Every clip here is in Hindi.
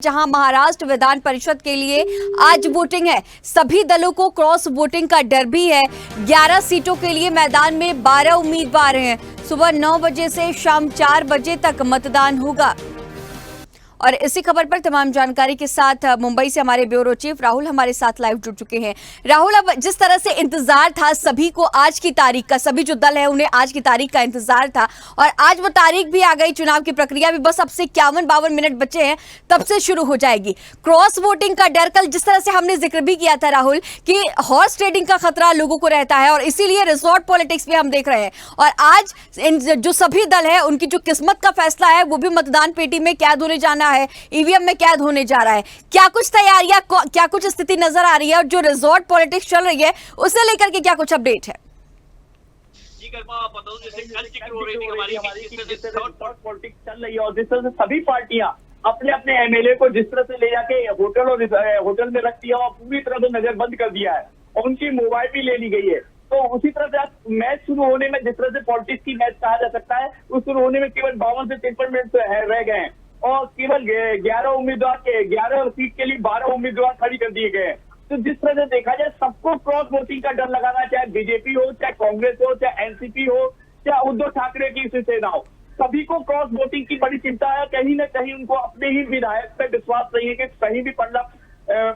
जहां महाराष्ट्र विधान परिषद के लिए आज वोटिंग है। सभी दलों को क्रॉस वोटिंग का डर भी है। 11 सीटों के लिए मैदान में 12 उम्मीदवार हैं। सुबह 9 बजे से शाम 4 बजे तक मतदान होगा। और इसी खबर पर तमाम जानकारी के साथ मुंबई से हमारे ब्यूरो चीफ राहुल हमारे साथ लाइव जुड़ चुके हैं। राहुल, अब जिस तरह से इंतजार था सभी को आज की तारीख का, सभी जो दल है उन्हें आज की तारीख का इंतजार था और आज वो तारीख भी आ गई। चुनाव की प्रक्रिया भी बस अब से 51-52 मिनट बचे हैं, तब से शुरू हो जाएगी। क्रॉस वोटिंग का डर, कल जिस तरह से हमने जिक्र भी किया था राहुल कि हॉर्स ट्रेडिंग का खतरा लोगों को रहता है और इसीलिए रिजॉर्ट पॉलिटिक्स भी हम देख रहे हैं। और आज जो सभी दल है उनकी जो किस्मत का फैसला है वो भी मतदान पेटी में कैद होने जाना है, ईवीएम में कैद होने जा रहा है। क्या कुछ तैयारियां, क्या कुछ स्थिति नजर आ रही है और जो रिजॉर्ट पॉलिटिक्स चल रही है उसे लेकर के क्या कुछ अपडेट है? जी बता दूं, जैसे कल जिक्र हो रही थी हमारी पॉलिटिक्स चल रही है और जिस तरह से सभी पार्टियां अपने अपने एमएलए को जिस तरह से ले जाके होटल में रख दिया और पूरी तरह से नजरबंद कर दिया है और उनकी मोबाइल भी ले ली गई है। तो उसी तरह से आज मैच शुरू होने में जिस तरह से पॉलिटिक्स की मैच कहा जा सकता है, उस शुरू होने में केवल 52 से 53 मिनट रह गए हैं और केवल 11 उम्मीदवार के 11 सीट के लिए 12 उम्मीदवार खड़ी कर दिए गए हैं। तो जिस तरह से देखा जाए सबको क्रॉस वोटिंग का डर लगाना, चाहे बीजेपी हो, चाहे कांग्रेस हो, चाहे एनसीपी हो, चाहे उद्धव ठाकरे की शिवसेना हो, सभी को क्रॉस वोटिंग की बड़ी चिंता है। कहीं ना कहीं उनको अपने ही विधायक पे विश्वास नहीं है कि कहीं भी पलड़ा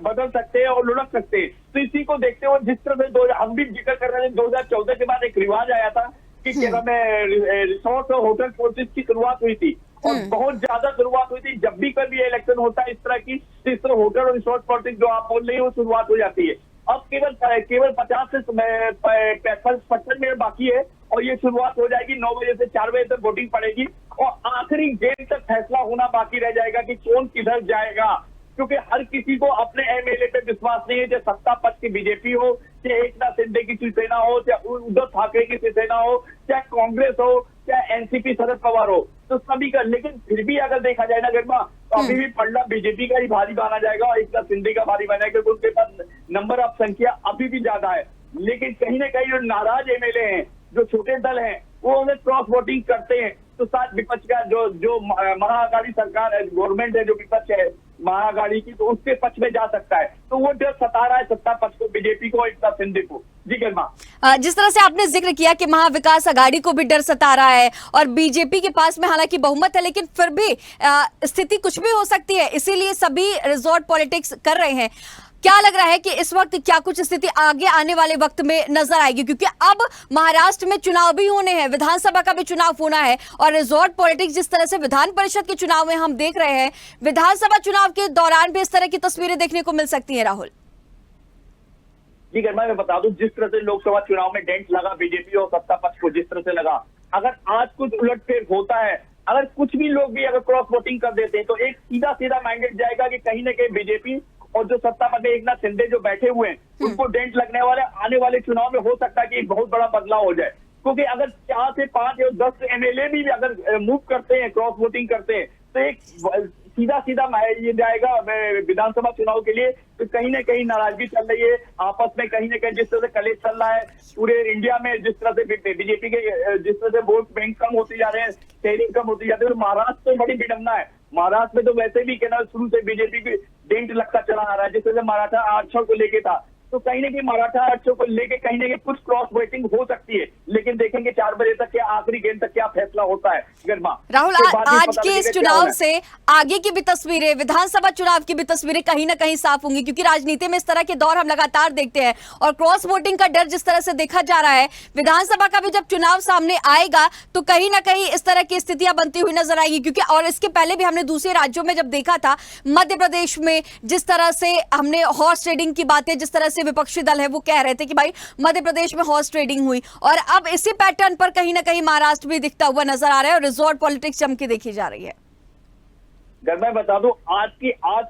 बदल सकते हैं और लुढ़क सकते हैं। तो इसी को देखते हुए जिस तरह से हम भी जिक्र कर रहे थे 2014 के बाद एक रिवाज आया था कि केरल में रिसोर्ट और होटल पॉलिटिक्स की शुरुआत हुई थी और बहुत ज्यादा शुरुआत हुई थी। जब भी कभी इलेक्शन होता है इस तरह की, तो इस तरह होटल और रिसोर्ट पॉलिटिक्स जो आप बोल रही है वो शुरुआत हो जाती है। अब केवल 50 से 55 मिनट बाकी है और ये शुरुआत हो जाएगी। 9 बजे से 4 बजे तक वोटिंग पड़ेगी और आखिरी गेम तक फैसला होना बाकी रह जाएगा कि कौन किधर जाएगा, क्योंकि हर किसी को अपने एमएलए पे विश्वास नहीं है। चाहे सत्ता पक्ष की बीजेपी हो, चाहे एकनाथ शिंदे की शिवसेना हो, चाहे उद्धव ठाकरे की शिवसेना हो, चाहे कांग्रेस हो, चाहे एनसीपी शरद पवार हो, तो सभी का। लेकिन फिर भी अगर देखा जाए ना गर्मा, तो अभी भी पलड़ा बीजेपी का ही भारी माना जाएगा और एकनाथ शिंदे का भारी माना जाएगा क्योंकि उनके पास नंबर ऑफ संख्या अभी भी ज्यादा है। लेकिन कहीं ना कहीं जो नाराज एमएलए हैं, जो छोटे दल हैं, वो उन्हें क्रॉस वोटिंग करते हैं तो साथ विपक्ष का जो महाअघाड़ी सरकार है, गवर्नमेंट है, जो विपक्ष है महाअघाड़ी की, तो उसके पक्ष में जा सकता है। तो वो डर सता रहा है सत्ता पक्ष को, बीजेपी को, एकनाथ शिंदे को। जी गर्मा, जिस तरह से आपने जिक्र किया कि महाविकास अघाड़ी को भी डर सता रहा है और बीजेपी के पास में हालांकि बहुमत है, लेकिन फिर भी स्थिति कुछ भी हो सकती है, इसीलिए सभी रिजॉर्ट पॉलिटिक्स कर रहे हैं। क्या लग रहा है कि इस वक्त क्या कुछ स्थिति आगे आने वाले वक्त में नजर आएगी, क्योंकि अब महाराष्ट्र में चुनाव भी होने हैं, विधानसभा का भी चुनाव होना है और रिजॉर्ट पॉलिटिक्स जिस तरह से विधान परिषद के चुनाव में हम देख रहे हैं, विधानसभा चुनाव के दौरान भी इस तरह की तस्वीरें देखने को मिल सकती है। राहुल जी गर्मा, मैं बता दूं, जिस तरह से लोकसभा चुनाव में डेंट लगा बीजेपी और सत्ता पक्ष को, जिस तरह से लगा, अगर आज कुछ उलटफेर होता है, अगर कुछ भी लोग भी अगर क्रॉस वोटिंग कर देते हैं तो एक सीधा मैंडेट जाएगा कि कहीं ना कहीं बीजेपी और जो सत्ता में एकनाथ शिंदे जो बैठे हुए हैं उनको डेंट लगने वाले आने वाले चुनाव में हो सकता है कि एक बहुत बड़ा बदलाव हो जाए। क्योंकि अगर 4 से 5 या 10 एमएलए भी अगर मूव करते हैं, क्रॉस वोटिंग करते हैं, तो एक सीधा ये जाएगा विधानसभा चुनाव के लिए। तो कहीं ना कहीं नाराजगी चल रही है आपस में, कहीं ना कहीं जिस तरह से कलेश चल रहा है पूरे इंडिया में, जिस तरह से बीजेपी के जिस तरह से वोट बैंक कम होती जा रहे हैं, शेयरिंग कम होती जाती है। महाराष्ट्र तो बड़ी विडंबना है। महाराष्ट्र में तो वैसे भी कहना शुरू से बीजेपी की डेंट लगता चला आ रहा है, जिस तरह से मराठा आरक्षण को लेके था, तो कहीं ना कहीं मराठा आरक्षण को लेके कहीं ना कहीं कुछ क्रॉस वोटिंग हो सकती है। लेकिन देखेंगे 4 बजे तक क्या आखिरी गेम तक क्या फैसला होता है। गर्मा राहुल, आज के इस चुनाव से आगे की भी तस्वीरें, विधानसभा चुनाव की भी तस्वीरें कहीं ना कहीं साफ होंगी, क्योंकि राजनीति में इस तरह के दौर हम लगातार देखते हैं और क्रॉस वोटिंग का डर जिस तरह से देखा जा रहा है, विधानसभा का भी जब चुनाव सामने आएगा तो कहीं ना कहीं इस तरह की स्थितियां बनती हुई नजर आएगी। क्योंकि और इसके पहले भी हमने दूसरे राज्यों में जब देखा था, मध्य प्रदेश में जिस तरह से हमने हॉर्स ट्रेडिंग की बातें, जिस तरह से विपक्षी दल है वो कह रहे थे कि भाई मध्य प्रदेश में हॉर्स ट्रेडिंग हुई, और अब इसी पैटर्न पर कहीं ना कहीं महाराष्ट्र भी दिखता हुआ नजर आ रहा है और रिजॉर्ट पॉलिटिक्स जमके देखी जा रही है। अगर मैं बता दूं, आज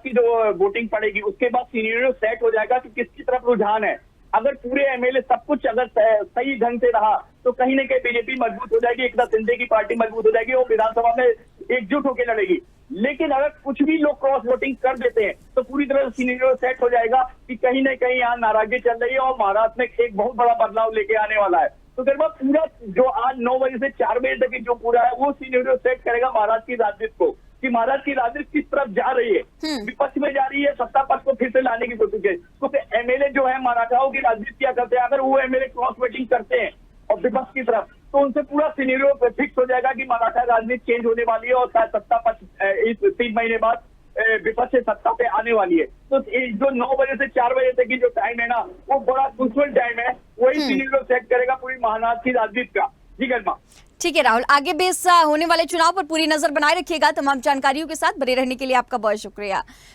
की जो वोटिंग पड़ेगी उसके बाद सिनेरियो सेट हो जाएगा कि किसकी तरफ रुझान है। अगर पूरे एमएलए सब कुछ अगर सही ढंग से रहा तो कहीं ना कहीं बीजेपी मजबूत हो जाएगी, एकनाथ शिंदे की पार्टी मजबूत हो जाएगी और विधानसभा में एकजुट होकर लड़ेगी। लेकिन अगर कुछ भी लोग क्रॉस वोटिंग कर देते हैं तो पूरी तरह से सिनेरियो सेट हो जाएगा कि कहीं ना कहीं यहाँ नाराजगी चल रही है और महाराष्ट्र में एक बहुत बड़ा बदलाव लेके आने वाला है। तो गर्मा, पूरा जो आज 9 बजे से 4 बजे तक जो पूरा है वो सिनेरियो सेट करेगा महाराष्ट्र की राजनीति को। कि महाराज की राजनीति किस तरफ जा रही है, विपक्ष में जा रही है, सत्ता पक्ष को फिर से लाने की कोशिश है। क्योंकि एमएलए जो है मराठाओं की राजनीति क्या करते हैं, अगर वो एमएलए क्रॉस वोटिंग करते हैं और विपक्ष की तरफ, तो उनसे पूरा सिनेरियो फिक्स हो जाएगा कि मराठा राजनीति चेंज होने वाली है और शायद सत्ता पक्ष इस 3 महीने बाद विपक्ष से सत्ता पे आने वाली है। तो जो 9 बजे से 4 बजे तक की जो टाइम है ना, वो बड़ा क्रूशियल टाइम है, वही सिनेरियो सेट करेगा पूरी महाराष्ट्र की राजनीति का। जी गरिमा। ठीक है राहुल, आगे भी इस होने वाले चुनाव पर पूरी नजर बनाए रखिएगा। तमाम जानकारियों के साथ बने रहने के लिए आपका बहुत शुक्रिया।